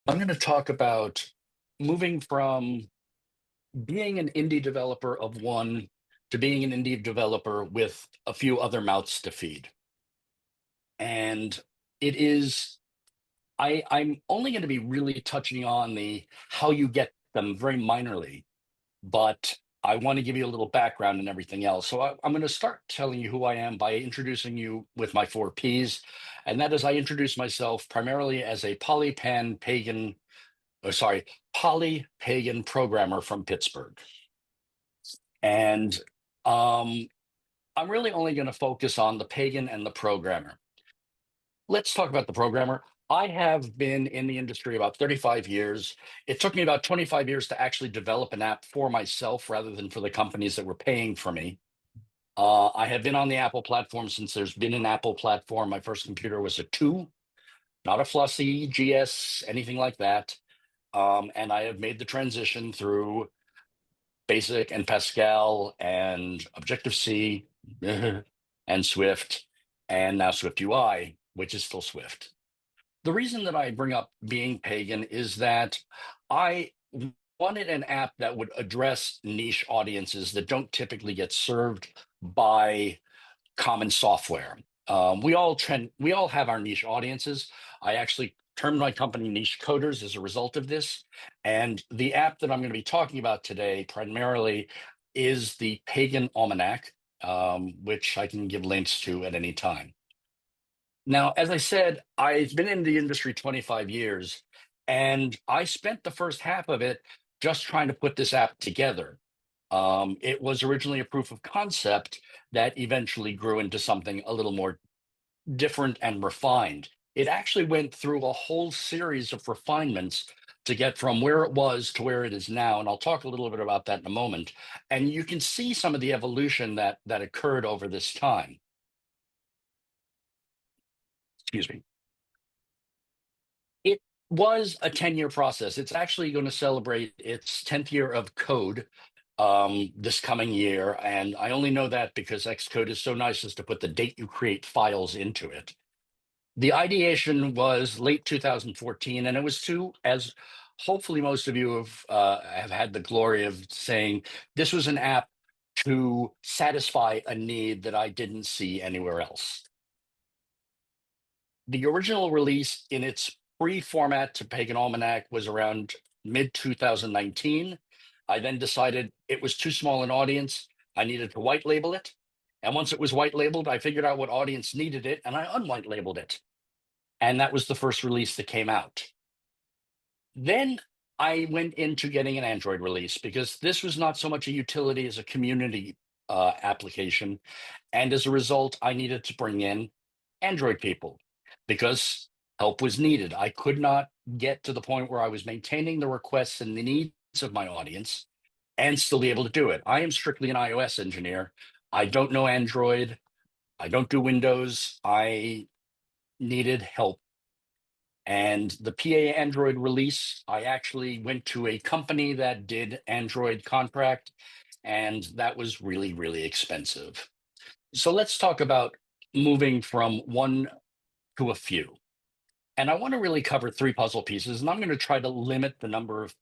I'm going to talk about moving from being an indie developer of one to being an indie developer with a few other mouths to feed. And it is, I'm only going to be really touching on the how you get them very minorly, but I want to give you a little background and everything else. So I'm going to start telling you who I am by introducing you with my four P's. And that is, I introduce myself primarily as a polypan pagan sorry, poly-pagan programmer from Pittsburgh. And um, I'm really only going to focus on the pagan and the programmer. Let's talk about the programmer. I have been in the industry about 35 years. It took me about 25 years to actually develop an app for myself rather than for the companies that were paying for me. I have been on the Apple platform since there's been an Apple platform. My first computer was a 2, not a Flossy, GS, anything like that. And I have made the transition through Basic and Pascal and Objective-C and Swift, and now Swift UI, which is still Swift. The reason that I bring up being pagan is that I wanted an app that would address niche audiences that don't typically get served by common software. We all have our niche audiences. I actually termed my company Niche Coders as a result of this. And the app that I'm going to be talking about today primarily is the Pagan Almanac, which I can give links to at any time. Now, as I said, I've been in the industry 25 years, and I spent the first half of it just trying to put this app together. It was originally a proof of concept that eventually grew into something a little more different and refined. It actually went through a whole series of refinements to get from where it was to where it is now. And I'll talk a little bit about that in a moment. And you can see some of the evolution that occurred over this time. Excuse me. It was a 10-year process. It's actually going to celebrate its 10th year of code this coming year. And I only know that because Xcode is so nice as to put the date you create files into it. The ideation was late 2014, and it was to, as hopefully most of you have had the glory of saying, this was an app to satisfy a need that I didn't see anywhere else. The original release in its free format to Pagan Almanac was around mid 2019. I then decided it was too small an audience. I needed to white label it. And once it was white labeled, I figured out what audience needed it and I unwhite labeled it. And that was the first release that came out. Then I went into getting an Android release because this was not so much a utility as a community application. And as a result, I needed to bring in Android people because help was needed. I could not get to the point where I was maintaining the requests and the needs of my audience and still be able to do it. I am strictly an iOS engineer. I don't know Android. I don't do Windows. I needed help. And the PA Android release, I actually went to a company that did Android contract, and that was really, really expensive. So let's talk about moving from one to a few. And I want to really cover three puzzle pieces, and I'm going to try to limit the number of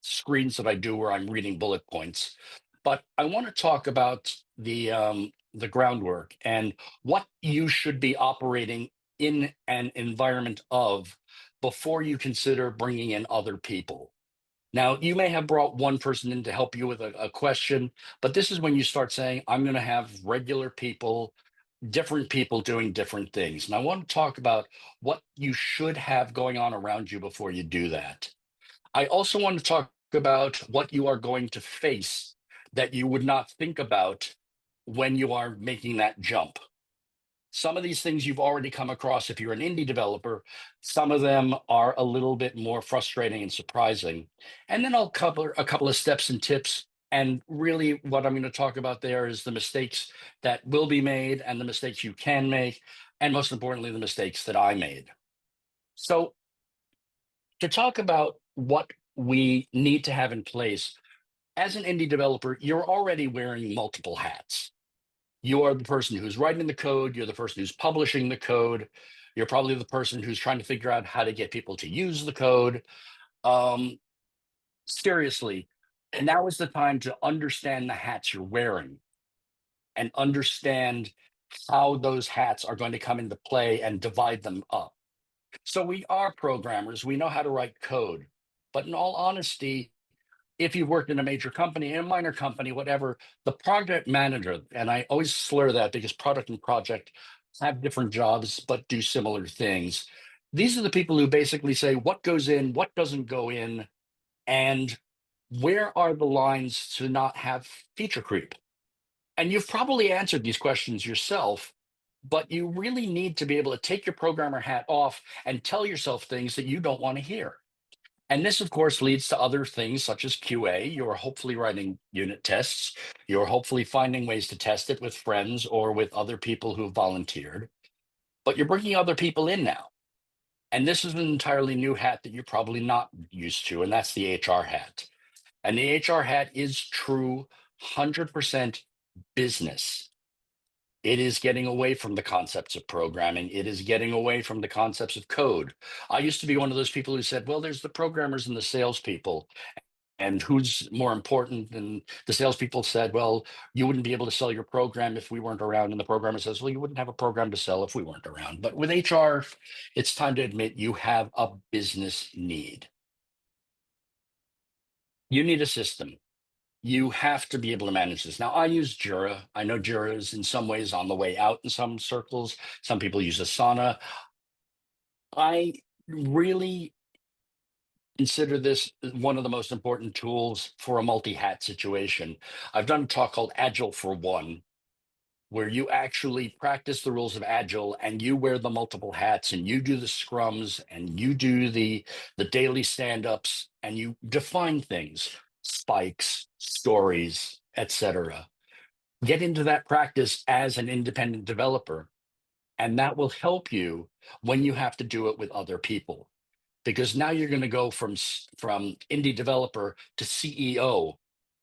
screens that I do where I'm reading bullet points. But I want to talk about the groundwork and what you should be operating in an environment of before you consider bringing in other people. Now, you may have brought one person in to help you with a question, but this is when you start saying, I'm going to have regular people, different people doing different things. And I want to talk about what you should have going on around you before you do that. I also want to talk about what you are going to face that you would not think about when you are making that jump. Some of these things you've already come across if you're an indie developer. Some of them are a little bit more frustrating and surprising. And then I'll cover a couple of steps and tips. And really, what I'm going to talk about there is the mistakes that will be made and the mistakes you can make. And most importantly, the mistakes that I made. So, to talk about what we need to have in place, as an indie developer, you're already wearing multiple hats. You are the person who's writing the code, you're the person who's publishing the code, you're probably the person who's trying to figure out how to get people to use the code. Um, Seriously, and now is the time to understand the hats you're wearing and understand how those hats are going to come into play and divide them up. So we are programmers, we know how to write code. But in all honesty, if you've worked in a major company, in a minor company, whatever, the project manager, and I always slur that because product and project have different jobs but do similar things. These are the people who basically say what goes in, what doesn't go in, and where are the lines to not have feature creep. And you've probably answered these questions yourself, but you really need to be able to take your programmer hat off and tell yourself things that you don't want to hear. And this, of course, leads to other things such as QA. You're hopefully writing unit tests. You're hopefully finding ways to test it with friends or with other people who volunteered. But you're bringing other people in now. And this is an entirely new hat that you're probably not used to, and that's the HR hat. And the HR hat is true 100% business. It is getting away from the concepts of programming. It is getting away from the concepts of code. I used to be one of those people who said, well, there's the programmers and the salespeople, and who's more important? And the salespeople said, well, you wouldn't be able to sell your program if we weren't around. And the programmer says, well, you wouldn't have a program to sell if we weren't around. But with HR, it's time to admit you have a business need. You need a system. You have to be able to manage this. Now, I use Jira. I know Jira is in some ways on the way out in some circles. Some people use Asana. I really consider this one of the most important tools for a multi-hat situation. I've done a talk called Agile for One, where you actually practice the rules of Agile and you wear the multiple hats and you do the scrums and you do the daily stand-ups and you define things, spikes, stories, etc. Get into that practice as an independent developer, and that will help you when you have to do it with other people, because now you're going to go from indie developer to CEO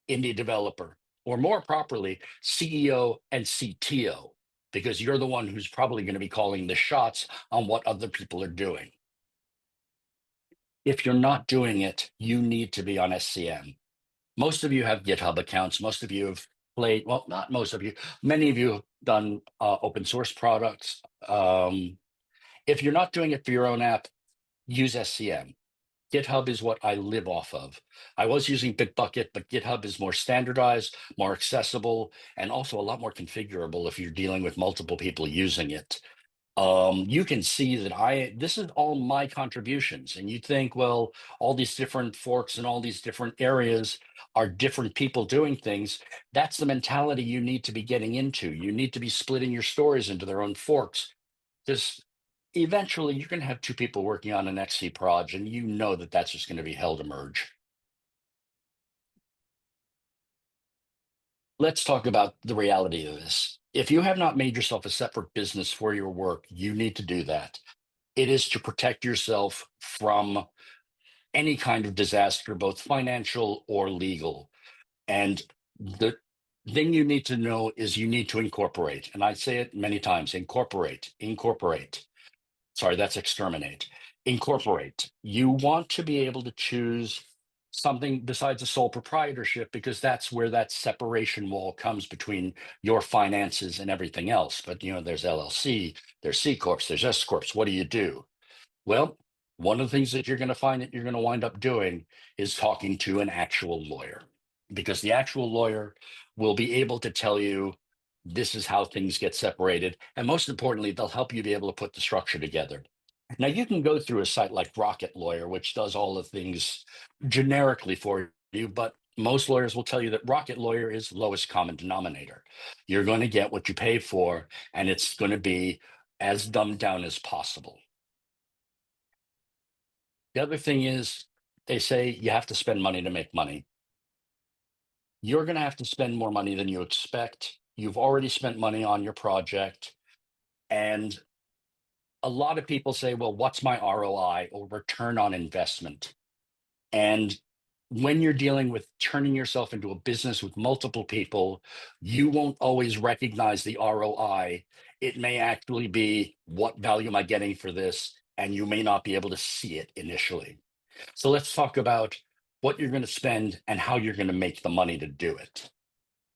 indie developer, or more properly, CEO and CTO, because you're the one who's probably going to be calling the shots on what other people are doing. If you're not doing it, you need to be on SCM. Most of you have GitHub accounts. Most of you have played, well, not most of you, many of you have done open source products. If you're not doing it for your own app, use SCM. GitHub is what I live off of. I was using Bitbucket, but GitHub is more standardized, more accessible, and also a lot more configurable if you're dealing with multiple people using it. You can see that this is all my contributions, and you think, well, all these different forks and all these different areas are different people doing things. That's the mentality you need to be getting into. You need to be splitting your stories into their own forks, because eventually you're going to have two people working on an XC proj, and you know that that's just going to be hell to merge. Let's talk about the reality of this. If you have not made yourself a separate business for your work, you need to do that. It is to protect yourself from any kind of disaster, both financial or legal. And the thing you need to know is you need to incorporate. And I say it many times, incorporate, incorporate. Sorry, that's exterminate. Incorporate. You want to be able to choose something besides a sole proprietorship, because that's where that separation wall comes between your finances and everything else. But there's LLC, there's C corps, there's S corps. What do you do? Well, one of the things that you're going to find that you're going to wind up doing is talking to an actual lawyer, because the actual lawyer will be able to tell you this is how things get separated. And most importantly, they'll help you be able to put the structure together. Now, you can go through a site like Rocket Lawyer, which does all the things generically for you, but most lawyers will tell you that Rocket Lawyer is lowest common denominator. You're going to get what you pay for, and it's going to be as dumbed down as possible. The other thing is, they say you have to spend money to make money. You're going to have to spend more money than you expect. You've already spent money on your project. And a lot of people say, well, what's my ROI, or return on investment? And when you're dealing with turning yourself into a business with multiple people, you won't always recognize the ROI. It may actually be, what value am I getting for this? And you may not be able to see it initially. So let's talk about what you're going to spend and how you're going to make the money to do it.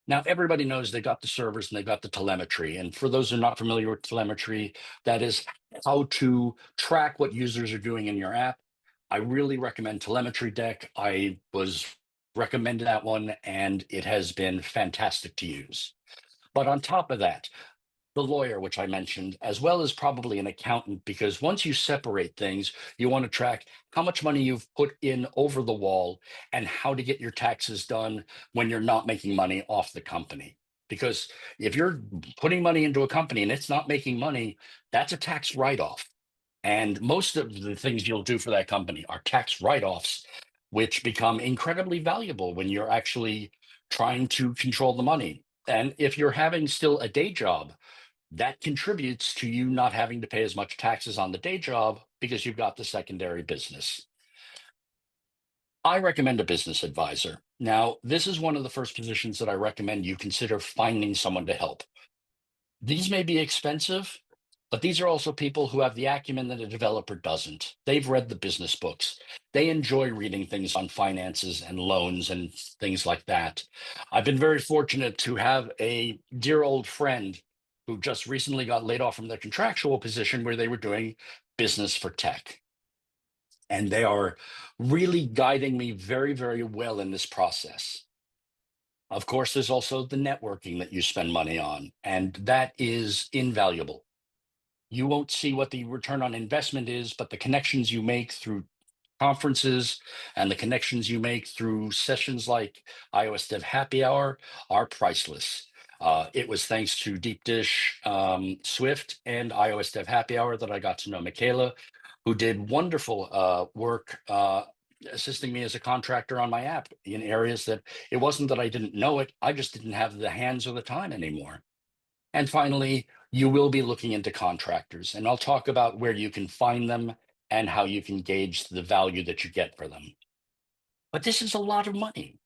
Now, everybody knows they got the servers and they got the telemetry. And for those who are not familiar with telemetry, that is how to track what users are doing in your app. I really recommend Telemetry Deck. I was recommended that one, and it has been fantastic to use. But on top of that, the lawyer, which I mentioned, as well as probably an accountant, because once you separate things, you want to track how much money you've put in over the wall and how to get your taxes done when you're not making money off the company. Because if you're putting money into a company and it's not making money, that's a tax write-off. And most of the things you'll do for that company are tax write-offs, which become incredibly valuable when you're actually trying to control the money. And if you're having still a day job, that contributes to you not having to pay as much taxes on the day job because you've got the secondary business. I recommend a business advisor. Now, this is one of the first positions that I recommend you consider finding someone to help. These may be expensive, but these are also people who have the acumen that a developer doesn't. They've read the business books. They enjoy reading things on finances and loans and things like that. I've been very fortunate to have a dear old friend who just recently got laid off from their contractual position where they were doing business for tech. And they are really guiding me very, very well in this process. Of course, there's also the networking that you spend money on, and that is invaluable. You won't see what the return on investment is, but the connections you make through conferences and the connections you make through sessions like iOS Dev Happy Hour are priceless. It was thanks to Deep Dish Swift and iOS Dev Happy Hour that I got to know Michaela, who did wonderful work assisting me as a contractor on my app in areas that it wasn't that I didn't know it, I just didn't have the hands or the time anymore. And finally, you will be looking into contractors, and I'll talk about where you can find them and how you can gauge the value that you get for them. But this is a lot of money.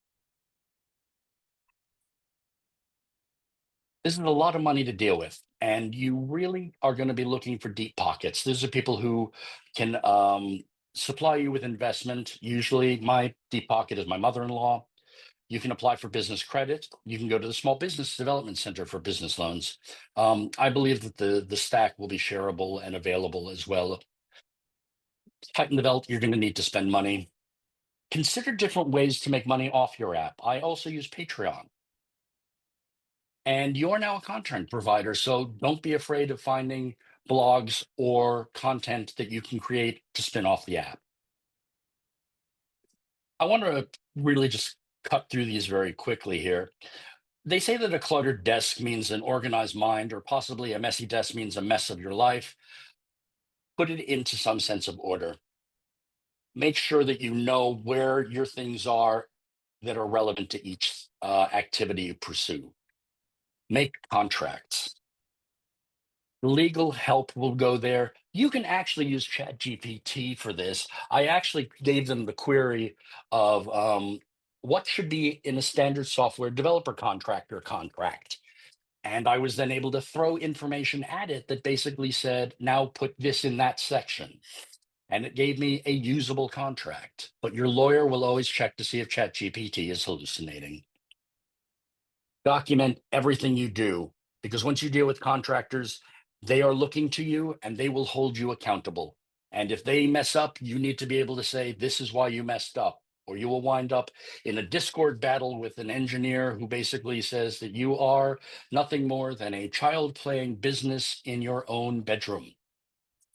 This is a lot of money to deal with, and you really are going to be looking for deep pockets. These are people who can supply you with investment. Usually, my deep pocket is my mother-in-law. You can apply for business credit. You can go to the Small Business Development Center for business loans. I believe that the stack will be shareable and available as well. Tighten the belt, you're going to need to spend money. Consider different ways to make money off your app. I also use Patreon. And you're now a content provider, so don't be afraid of finding blogs or content that you can create to spin off the app. I want to really just cut through these very quickly here. They say that a cluttered desk means an organized mind, or possibly a messy desk means a mess of your life. Put it into some sense of order. Make sure that you know where your things are that are relevant to each activity you pursue. Make contracts. Legal help will go there. You can actually use ChatGPT for this. I actually gave them the query of what should be in a standard software developer contractor contract. And I was then able to throw information at it that basically said, now put this in that section. And it gave me a usable contract. But your lawyer will always check to see if ChatGPT is hallucinating. Document everything you do, because once you deal with contractors, they are looking to you and they will hold you accountable. And if they mess up, you need to be able to say, this is why you messed up, or you will wind up in a Discord battle with an engineer who basically says that you are nothing more than a child playing business in your own bedroom.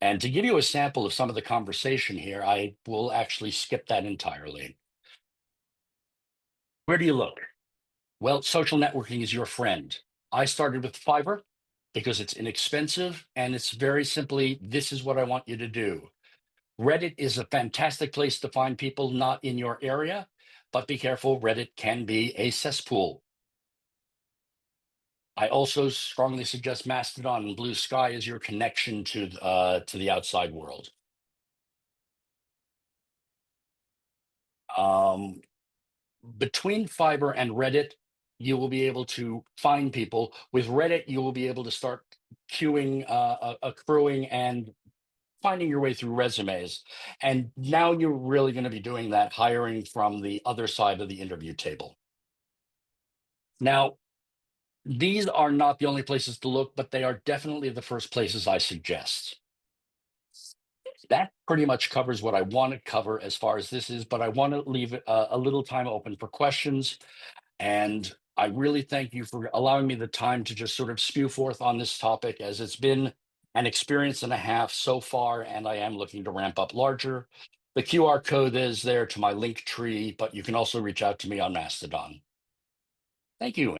And to give you a sample of some of the conversation here, I will actually skip that entirely. Where do you look? Well, social networking is your friend. I started with Fiverr because it's inexpensive and it's very simply, this is what I want you to do. Reddit is a fantastic place to find people not in your area, but be careful, Reddit can be a cesspool. I also strongly suggest Mastodon and Blue Sky as your connection to the outside world. between Fiverr and Reddit, you will be able to find people. With Reddit, you will be able to start queuing, accruing, and finding your way through resumes. And now you're really going to be doing that hiring from the other side of the interview table. Now, these are not the only places to look, but they are definitely the first places I suggest. That pretty much covers what I want to cover as far as this is, but I want to leave a little time open for questions. And I really thank you for allowing me the time to just sort of spew forth on this topic, as it's been an experience and a half so far, and I am looking to ramp up larger. The QR code is there to my link tree, but you can also reach out to me on Mastodon. Thank you.